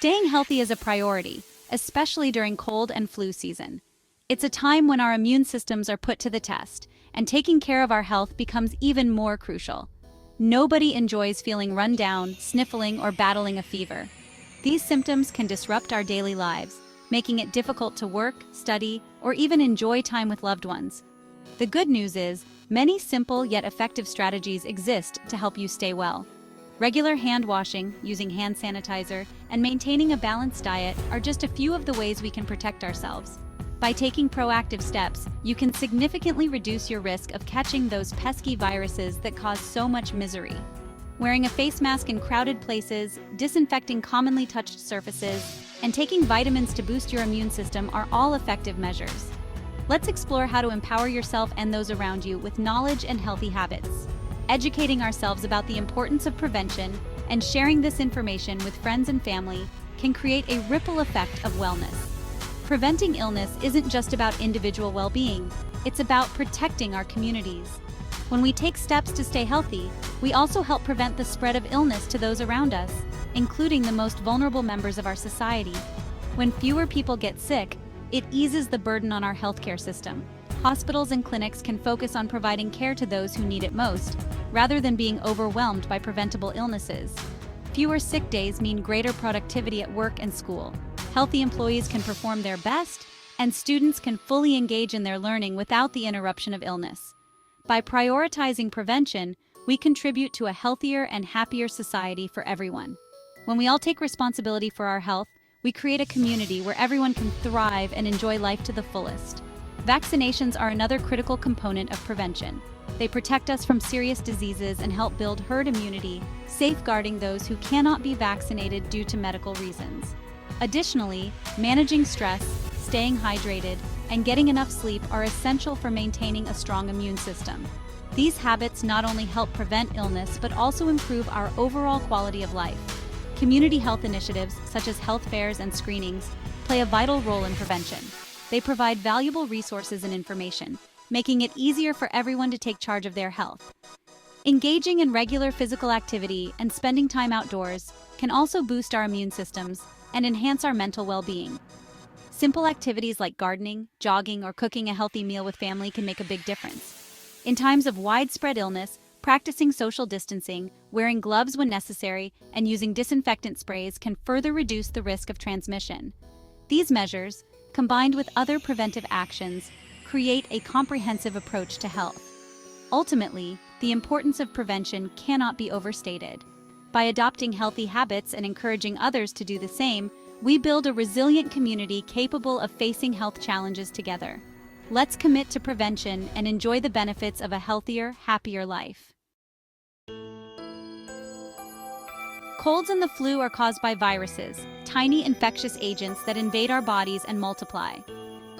Staying healthy is a priority, especially during cold and flu season. It's a time when our immune systems are put to the test, and taking care of our health becomes even more crucial. Nobody enjoys feeling run down, sniffling, or battling a fever. These symptoms can disrupt our daily lives, making it difficult to work, study, or even enjoy time with loved ones. The good news is, many simple yet effective strategies exist to help you stay well. Regular hand washing, using hand sanitizer, and maintaining a balanced diet are just a few of the ways we can protect ourselves. By taking proactive steps, you can significantly reduce your risk of catching those pesky viruses that cause so much misery. Wearing a face mask in crowded places, disinfecting commonly touched surfaces, and taking vitamins to boost your immune system are all effective measures. Let's explore how to empower yourself and those around you with knowledge and healthy habits. Educating ourselves about the importance of prevention and sharing this information with friends and family can create a ripple effect of wellness. Preventing illness isn't just about individual well-being, it's about protecting our communities. When we take steps to stay healthy, we also help prevent the spread of illness to those around us, including the most vulnerable members of our society. When fewer people get sick, it eases the burden on our healthcare system. Hospitals and clinics can focus on providing care to those who need it most, rather than being overwhelmed by preventable illnesses. Fewer sick days mean greater productivity at work and school. Healthy employees can perform their best, and students can fully engage in their learning without the interruption of illness. By prioritizing prevention, we contribute to a healthier and happier society for everyone. When we all take responsibility for our health, we create a community where everyone can thrive and enjoy life to the fullest. Vaccinations are another critical component of prevention. They protect us from serious diseases and help build herd immunity, safeguarding those who cannot be vaccinated due to medical reasons. Additionally, managing stress, staying hydrated, and getting enough sleep are essential for maintaining a strong immune system. These habits not only help prevent illness but also improve our overall quality of life. Community health initiatives, such as health fairs and screenings, play a vital role in prevention. They provide valuable resources and information, making it easier for everyone to take charge of their health. Engaging in regular physical activity and spending time outdoors can also boost our immune systems and enhance our mental well-being. Simple activities like gardening, jogging, or cooking a healthy meal with family can make a big difference. In times of widespread illness, practicing social distancing, wearing gloves when necessary, and using disinfectant sprays can further reduce the risk of transmission. These measures, combined with other preventive actions, create a comprehensive approach to health. Ultimately, the importance of prevention cannot be overstated. By adopting healthy habits and encouraging others to do the same, we build a resilient community capable of facing health challenges together. Let's commit to prevention and enjoy the benefits of a healthier, happier life. Colds and the flu are caused by viruses, tiny infectious agents that invade our bodies and multiply.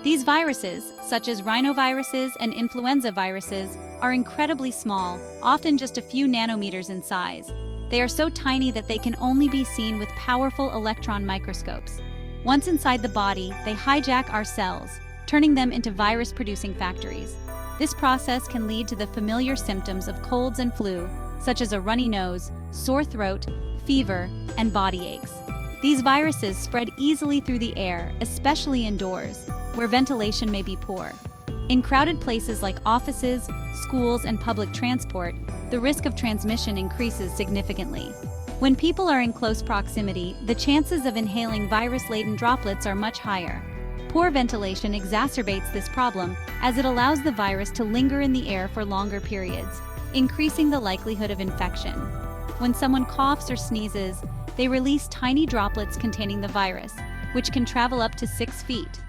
These viruses, such as rhinoviruses and influenza viruses, are incredibly small, often just a few nanometers in size. They are so tiny that they can only be seen with powerful electron microscopes. Once inside the body, they hijack our cells, turning them into virus-producing factories. This process can lead to the familiar symptoms of colds and flu, such as a runny nose, sore throat, fever, and body aches. These viruses spread easily through the air, especially indoors, where ventilation may be poor. In crowded places like offices, schools, and public transport, the risk of transmission increases significantly. When people are in close proximity, the chances of inhaling virus-laden droplets are much higher. Poor ventilation exacerbates this problem as it allows the virus to linger in the air for longer periods, increasing the likelihood of infection. When someone coughs or sneezes, they release tiny droplets containing the virus, which can travel up to 6 feet.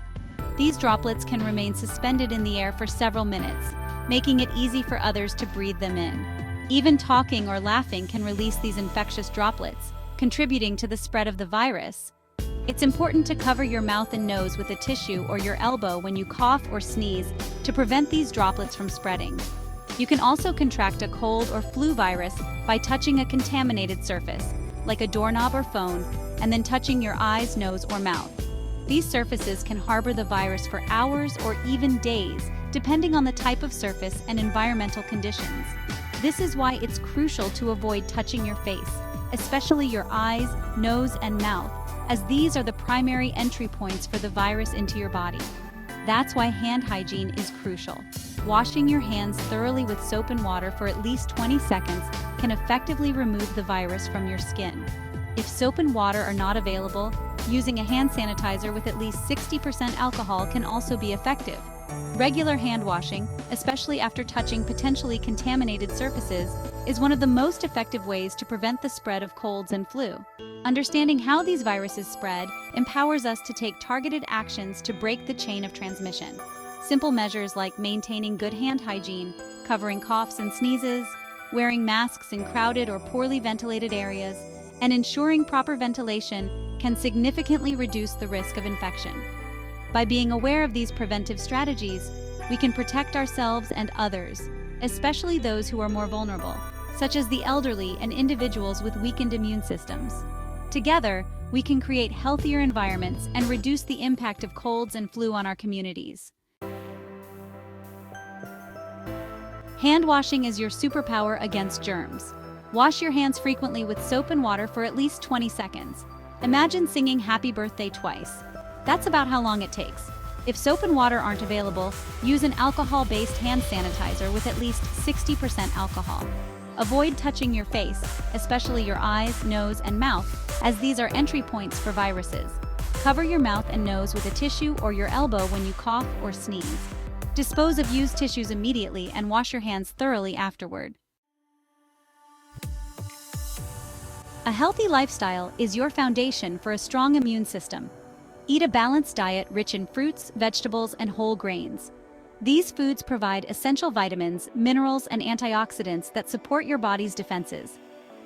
These droplets can remain suspended in the air for several minutes, making it easy for others to breathe them in. Even talking or laughing can release these infectious droplets, contributing to the spread of the virus. It's important to cover your mouth and nose with a tissue or your elbow when you cough or sneeze to prevent these droplets from spreading. You can also contract a cold or flu virus by touching a contaminated surface, like a doorknob or phone, and then touching your eyes, nose, or mouth. These surfaces can harbor the virus for hours or even days, depending on the type of surface and environmental conditions. This is why it's crucial to avoid touching your face, especially your eyes, nose, and mouth, as these are the primary entry points for the virus into your body. That's why hand hygiene is crucial. Washing your hands thoroughly with soap and water for at least 20 seconds can effectively remove the virus from your skin. If soap and water are not available, using a hand sanitizer with at least 60% alcohol can also be effective. Regular hand washing, especially after touching potentially contaminated surfaces, is one of the most effective ways to prevent the spread of colds and flu. Understanding how these viruses spread empowers us to take targeted actions to break the chain of transmission. Simple measures like maintaining good hand hygiene, covering coughs and sneezes, wearing masks in crowded or poorly ventilated areas, and ensuring proper ventilation can significantly reduce the risk of infection. By being aware of these preventive strategies, we can protect ourselves and others, especially those who are more vulnerable, such as the elderly and individuals with weakened immune systems. Together, we can create healthier environments and reduce the impact of colds and flu on our communities. Hand washing is your superpower against germs. Wash your hands frequently with soap and water for at least 20 seconds. Imagine singing Happy Birthday twice. That's about how long it takes. If soap and water aren't available, use an alcohol-based hand sanitizer with at least 60% alcohol. Avoid touching your face, especially your eyes, nose, and mouth, as these are entry points for viruses. Cover your mouth and nose with a tissue or your elbow when you cough or sneeze. Dispose of used tissues immediately and wash your hands thoroughly afterward. A healthy lifestyle is your foundation for a strong immune system. Eat a balanced diet rich in fruits, vegetables, and whole grains. These foods provide essential vitamins, minerals, and antioxidants that support your body's defenses.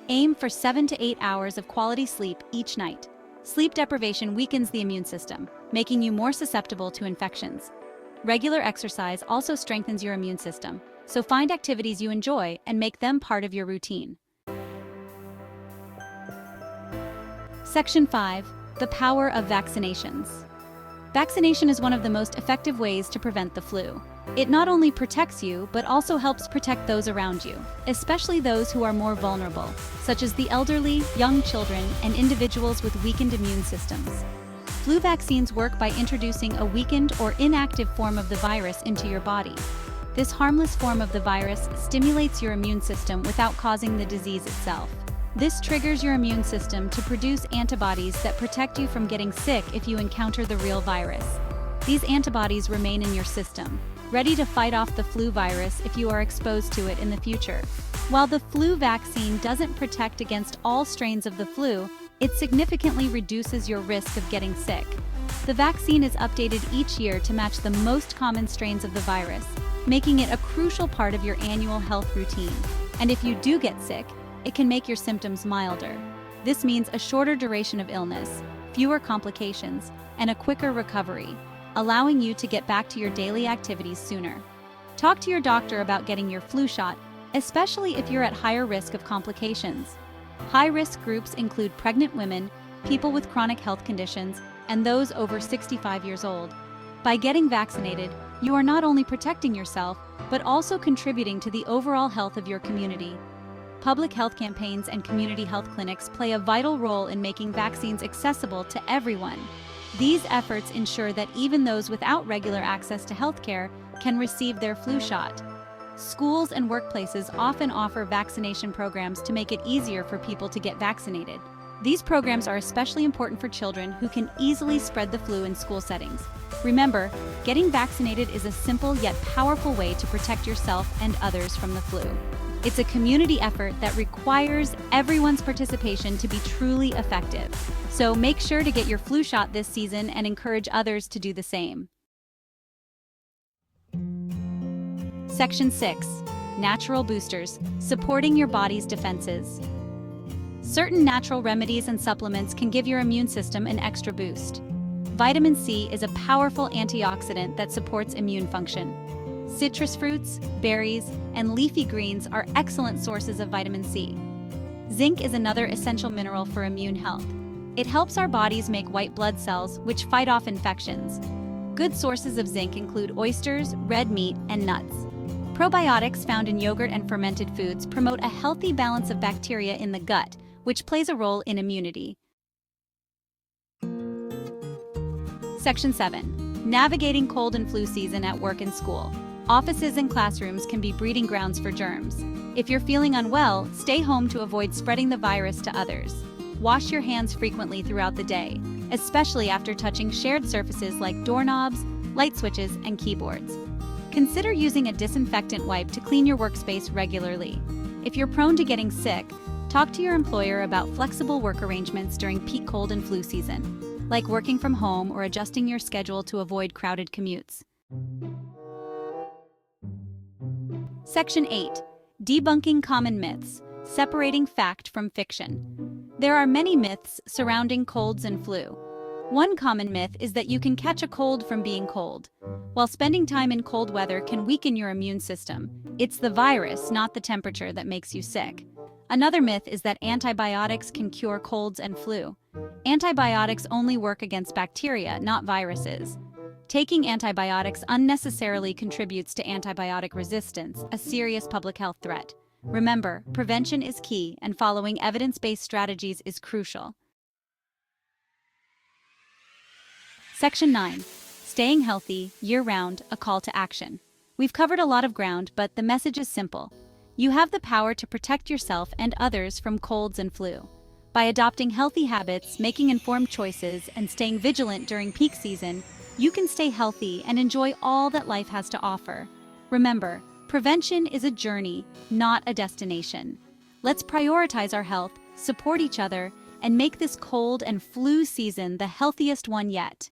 Aim for 7 to 8 hours of quality sleep each night. Sleep deprivation weakens the immune system, making you more susceptible to infections. Regular exercise also strengthens your immune system, so find activities you enjoy and make them part of your routine. Section 5. The Power of Vaccinations. Vaccination is one of the most effective ways to prevent the flu. It not only protects you, but also helps protect those around you, especially those who are more vulnerable, such as the elderly, young children, and individuals with weakened immune systems. Flu vaccines work by introducing a weakened or inactive form of the virus into your body. This harmless form of the virus stimulates your immune system without causing the disease itself. This triggers your immune system to produce antibodies that protect you from getting sick if you encounter the real virus. These antibodies remain in your system, ready to fight off the flu virus if you are exposed to it in the future. While the flu vaccine doesn't protect against all strains of the flu, it significantly reduces your risk of getting sick. The vaccine is updated each year to match the most common strains of the virus, making it a crucial part of your annual health routine. And if you do get sick, it can make your symptoms milder. This means a shorter duration of illness, fewer complications, and a quicker recovery, allowing you to get back to your daily activities sooner. Talk to your doctor about getting your flu shot, especially if you're at higher risk of complications. High-risk groups include pregnant women, people with chronic health conditions, and those over 65 years old. By getting vaccinated, you are not only protecting yourself, but also contributing to the overall health of your community. Public health campaigns and community health clinics play a vital role in making vaccines accessible to everyone. These efforts ensure that even those without regular access to healthcare can receive their flu shot. Schools and workplaces often offer vaccination programs to make it easier for people to get vaccinated. These programs are especially important for children who can easily spread the flu in school settings. Remember, getting vaccinated is a simple yet powerful way to protect yourself and others from the flu. It's a community effort that requires everyone's participation to be truly effective. So make sure to get your flu shot this season and encourage others to do the same. Section 6. Natural boosters, supporting your body's defenses. Certain natural remedies and supplements can give your immune system an extra boost. Vitamin C is a powerful antioxidant that supports immune function. Citrus fruits, berries, and leafy greens are excellent sources of vitamin C. Zinc is another essential mineral for immune health. It helps our bodies make white blood cells, which fight off infections. Good sources of zinc include oysters, red meat, and nuts. Probiotics found in yogurt and fermented foods promote a healthy balance of bacteria in the gut, which plays a role in immunity. Section 7. Navigating cold and flu season at work and school. Offices and classrooms can be breeding grounds for germs. If you're feeling unwell, stay home to avoid spreading the virus to others. Wash your hands frequently throughout the day, especially after touching shared surfaces like doorknobs, light switches, and keyboards. Consider using a disinfectant wipe to clean your workspace regularly. If you're prone to getting sick, talk to your employer about flexible work arrangements during peak cold and flu season, like working from home or adjusting your schedule to avoid crowded commutes. Section 8. Debunking common myths, separating fact from fiction. There are many myths surrounding colds and flu. One common myth is that you can catch a cold from being cold. While spending time in cold weather can weaken your immune system, it's the virus, not the temperature, that makes you sick. Another myth is that antibiotics can cure colds and flu. Antibiotics only work against bacteria, not viruses. Taking antibiotics unnecessarily contributes to antibiotic resistance, a serious public health threat. Remember, prevention is key, and following evidence-based strategies is crucial. Section 9. Staying healthy, year-round, a call to action. We've covered a lot of ground, but the message is simple. You have the power to protect yourself and others from colds and flu. By adopting healthy habits, making informed choices, and staying vigilant during peak season, you can stay healthy and enjoy all that life has to offer. Remember, prevention is a journey, not a destination. Let's prioritize our health, support each other, and make this cold and flu season the healthiest one yet.